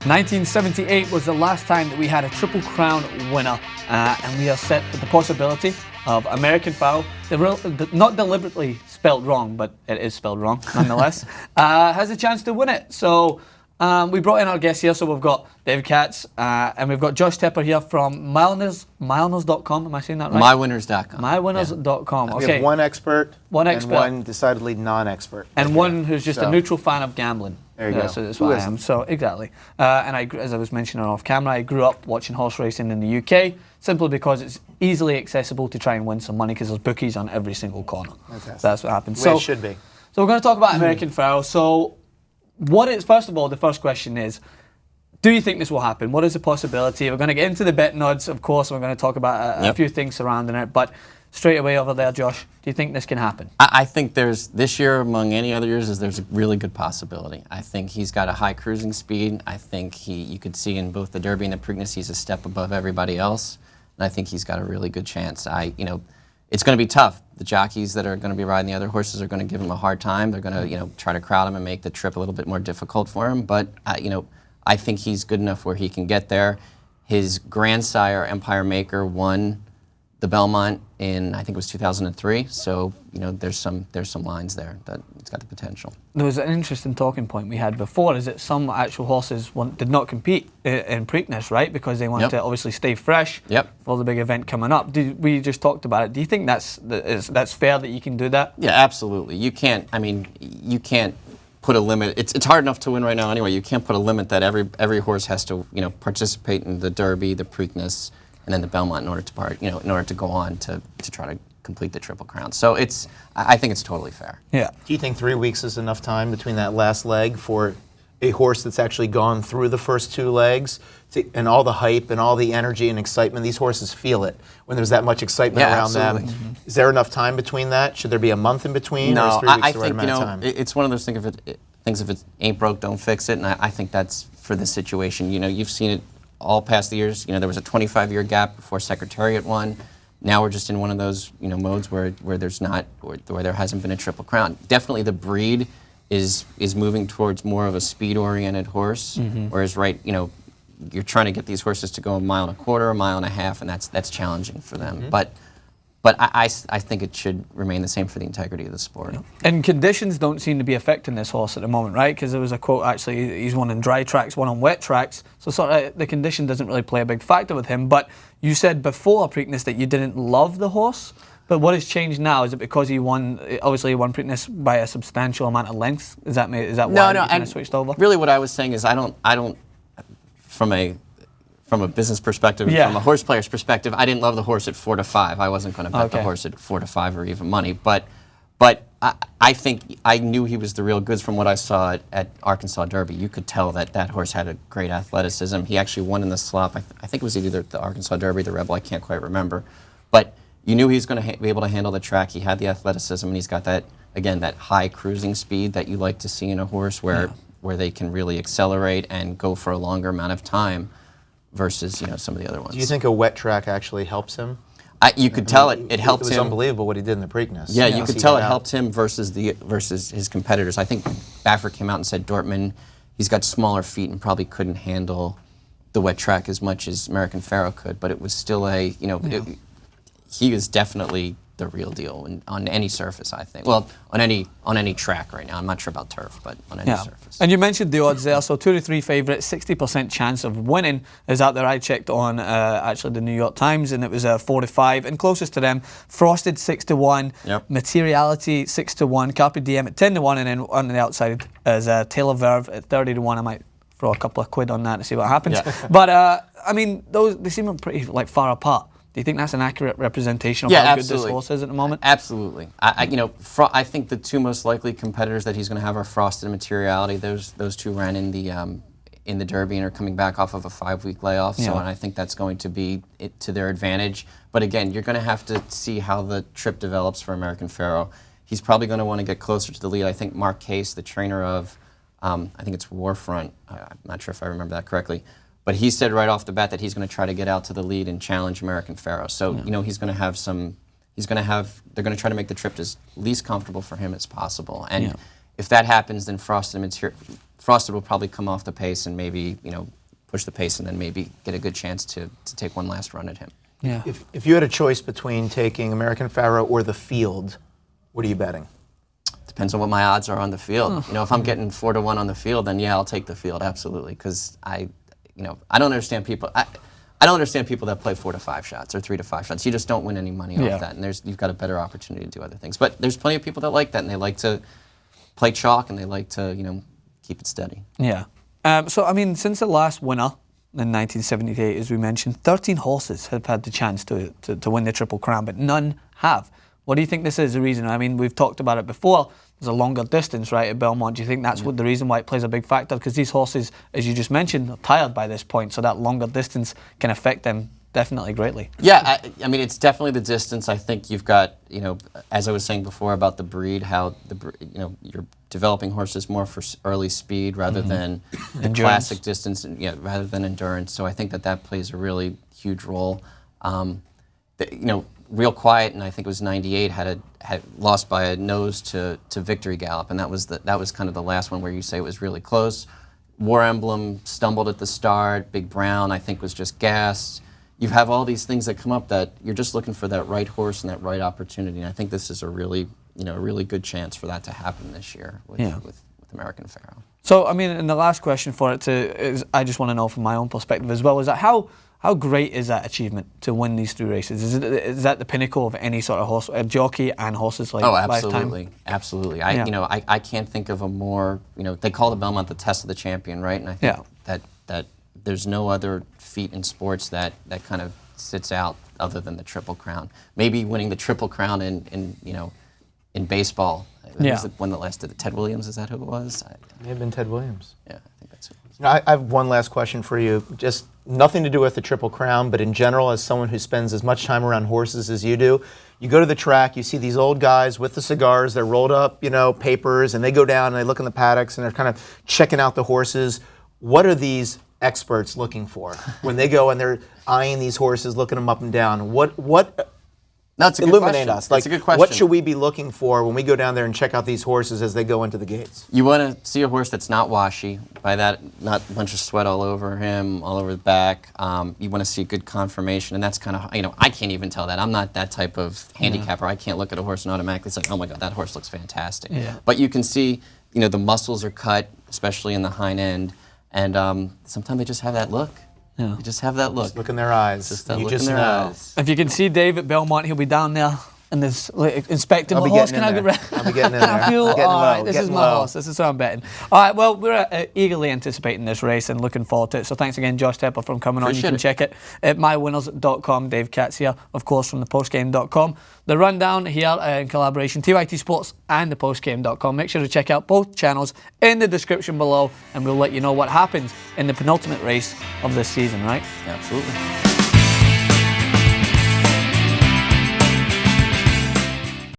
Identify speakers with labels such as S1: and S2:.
S1: 1978 was the last time that we had a Triple Crown winner, and we are set with the possibility of American Pharoah, not deliberately spelled wrong, but it is spelled wrong nonetheless, has a chance to win it. So we brought in our guests here, so we've got David Katz, and we've got Josh Tepper here from Milners.com. Am I saying that right?
S2: MyWinners.com.
S1: MyWinners.com. Okay.
S3: We have one expert,
S1: and
S3: one decidedly non-expert.
S1: And one who's just a neutral fan of gambling.
S3: There you go.
S1: So that's what I am. So exactly. And as I was mentioning off camera, I grew up watching horse racing in the UK simply because it's easily accessible to try and win some money because there's bookies on every single corner.
S3: Fantastic.
S1: So that's what happens.
S3: So it should be.
S1: So we're going to talk about American Pharaoh. So first of all, the first question is, do you think this will happen? What is the possibility? We're going to get into the betting odds, of course. We're going to talk about a few things surrounding it. But straight away over there, Josh, do you think this can happen?
S2: I think this year, among any other years, there's a really good possibility. I think he's got a high cruising speed. I think you could see in both the Derby and the Preakness, he's a step above everybody else. And I think he's got a really good chance. It's going to be tough. The jockeys that are going to be riding the other horses are going to give him a hard time. They're going to, try to crowd him and make the trip a little bit more difficult for him. But, I think he's good enough where he can get there. His grandsire, Empire Maker, won the Belmont in, I think it was 2003. So, there's some lines there that it's got the potential.
S1: There was an interesting talking point we had before, is that some actual horses did not compete in Preakness, right? Because they wanted to obviously stay fresh for the big event coming up. We just talked about it. Do you think that's fair that you can do that?
S2: Yeah, absolutely. You can't put a limit. It's hard enough to win right now anyway. You can't put a limit that every horse has to, participate in the Derby, the Preakness, and then the Belmont in order to go on to try to complete the Triple Crown. So I think it's totally fair.
S1: Yeah.
S3: Do you think 3 weeks is enough time between that last leg for a horse that's actually gone through the first 2 legs and all the hype and all the energy and excitement? These horses feel it when there's that much excitement around them. Is there enough time between that? Should there be a month in between?
S2: No,
S3: or is 3 weeks
S2: I
S3: the right
S2: think
S3: amount of time?
S2: it's one of those things. If it ain't broke, don't fix it. And I think that's for this situation. You've seen it all past the years. There was a 25-year gap before Secretariat won. Now we're just in one of those modes where there hasn't been a Triple Crown. Definitely the breed is moving towards more of a speed-oriented horse, whereas you're trying to get these horses to go 1.25 miles, 1.5 miles, and that's challenging for them. But I think it should remain the same for the integrity of the sport.
S1: And conditions don't seem to be affecting this horse at the moment, right? Because there was a quote, actually, he's won on dry tracks, one on wet tracks, so sort of the condition doesn't really play a big factor with him. But you said before Preakness that you didn't love the horse, but what has changed now? Is it because he won Preakness by a substantial amount of lengths? Is that why you kind of switched over?
S2: Really what I was saying is I don't from a business perspective, from a horse player's perspective, I didn't love the horse at 4 to 5. I wasn't going to bet the horse at 4 to 5 or even money. But I think I knew he was the real goods from what I saw at Arkansas Derby. You could tell that horse had a great athleticism. He actually won in the slop. I think it was either the Arkansas Derby, the Rebel. I can't quite remember. But you knew he was going to be able to handle the track. He had the athleticism, and he's got that high cruising speed that you like to see in a horse where they can really accelerate and go for a longer amount of time versus some of the other ones.
S3: Do you think a wet track actually helps him?
S2: You could tell it helped him.
S3: It was unbelievable what he did in the Preakness.
S2: Yeah, you could tell it helped him versus his competitors. I think Baffert came out and said Dortmund, he's got smaller feet and probably couldn't handle the wet track as much as American Pharoah could, but it was still he is definitely the real deal on any surface, I think. Well, on any track right now. I'm not sure about turf, but on any surface.
S1: And you mentioned the odds there. So 2 to 3 favourite, 60% chance of winning is out there. I checked on actually the New York Times, and it was 4 to 5. And closest to them, Frosted 6 to 1, Materiality 6 to 1, Carpe Diem at 10 to 1, and then on the outside is Taylor Verve at 30 to 1. I might throw a couple of quid on that to see what happens. But I mean, they seem pretty far apart. Do you think that's an accurate representation of how good this horse is at the moment?
S2: Absolutely. I think the 2 most likely competitors that he's going to have are Frosted and Materiality. Those 2 ran in the Derby and are coming back off of a 5-week layoff. So and I think that's going to be to their advantage. But again, you're going to have to see how the trip develops for American Pharoah. He's probably going to want to get closer to the lead. I think Mark Case, the trainer of, I think it's Warfront. I'm not sure if I remember that correctly. But he said right off the bat that he's going to try to get out to the lead and challenge American Pharoah. So, he's going to have they're going to try to make the trip as least comfortable for him as possible. And if that happens, then Frosted will probably come off the pace and maybe, push the pace and then maybe get a good chance to take one last run at him.
S1: Yeah.
S3: If you had a choice between taking American Pharoah or the field, what are you betting?
S2: Depends on what my odds are on the field. If I'm getting 4-1 on the field, then yeah, I'll take the field, absolutely. Because I don't understand people. I don't understand people that play 4 to 5 shots or 3 to 5 shots. You just don't win any money off that, and you've got a better opportunity to do other things. But there's plenty of people that like that, and they like to play chalk, and they like to keep it steady.
S1: Yeah. So I mean, since the last winner in 1978, as we mentioned, 13 horses have had the chance to win the Triple Crown, but none have. What do you think this is the reason? I mean, we've talked about it before. There's a longer distance, right, at Belmont. Do you think that's what the reason why it plays a big factor? Because these horses, as you just mentioned, are tired by this point, so that longer distance can affect them definitely greatly.
S2: Yeah, I mean, it's definitely the distance. I think you've got, as I was saying before about the breed, how you're developing horses more for early speed rather than the classic distance, rather than endurance. So I think that plays a really huge role. Real Quiet, and I think it was '98, had lost by a nose to Victory Gallop, and that was kind of the last one where you say it was really close. War Emblem stumbled at the start. Big Brown, I think, was just gassed. You have all these things that come up that you're just looking for that right horse and that right opportunity. And I think this is a really good chance for that to happen this year with American Pharoah.
S1: So, I mean, and the last question for it is, I just want to know from my own perspective as well, is that how great is that achievement to win these 3 races? Is that the pinnacle of any sort of horse, jockey and horses like
S2: absolutely,
S1: lifetime?
S2: Absolutely. I can't think of a more, they call the Belmont the test of the champion, right? And I think that there's no other feat in sports that kind of sits out other than the Triple Crown. Maybe winning the Triple Crown in baseball. Who's the one that lasted? Ted Williams, is that who it was?
S3: May have been Ted Williams.
S2: Yeah, I think that's who it was.
S3: I have one last question for you. Just nothing to do with the Triple Crown, but in general, as someone who spends as much time around horses as you do, you go to the track, you see these old guys with the cigars, they're rolled up, papers, and they go down and they look in the paddocks and they're kind of checking out the horses. What are these experts looking for when they go and they're eyeing these horses, looking them up and down? What
S2: That's a good
S3: illuminate
S2: question.
S3: us.
S2: That's a good question.
S3: What should we be looking for when we go down there and check out these horses as they go into the gates?
S2: You want to see a horse that's not washy. By that, not a bunch of sweat all over him, all over the back. You want to see good conformation, and that's kind of, I can't even tell that. I'm not that type of handicapper. I can't look at a horse and automatically say, oh my God, that horse looks fantastic.
S1: Yeah.
S2: But you can see, the muscles are cut, especially in the hind end, and sometimes they just have that look.
S1: Yeah.
S2: They just have that look.
S3: Just look in their eyes.
S2: Just that
S3: you
S2: look
S3: just
S2: in their
S3: know.
S2: eyes.
S1: If you can see Dave at Belmont, he'll be down there and this inspecting
S3: I'll
S1: my
S3: be
S1: horse.
S3: getting
S1: Can
S3: in
S1: I get
S3: there.
S1: ready?
S3: I'll be getting in there.
S1: I feel
S3: Getting
S1: all right.
S3: low,
S1: This is
S3: getting
S1: my
S3: low.
S1: horse. This is what I'm betting. All right. Well, we're eagerly anticipating this race and looking forward to it. So thanks again, Josh Tepper, for coming on. You can check it at mywinners.com. Dave Katz here, of course, from the postgame.com. The rundown here in collaboration, TYT Sports and the postgame.com. Make sure to check out both channels in the description below, and we'll let you know what happens in the penultimate race of this season, right?
S2: Absolutely.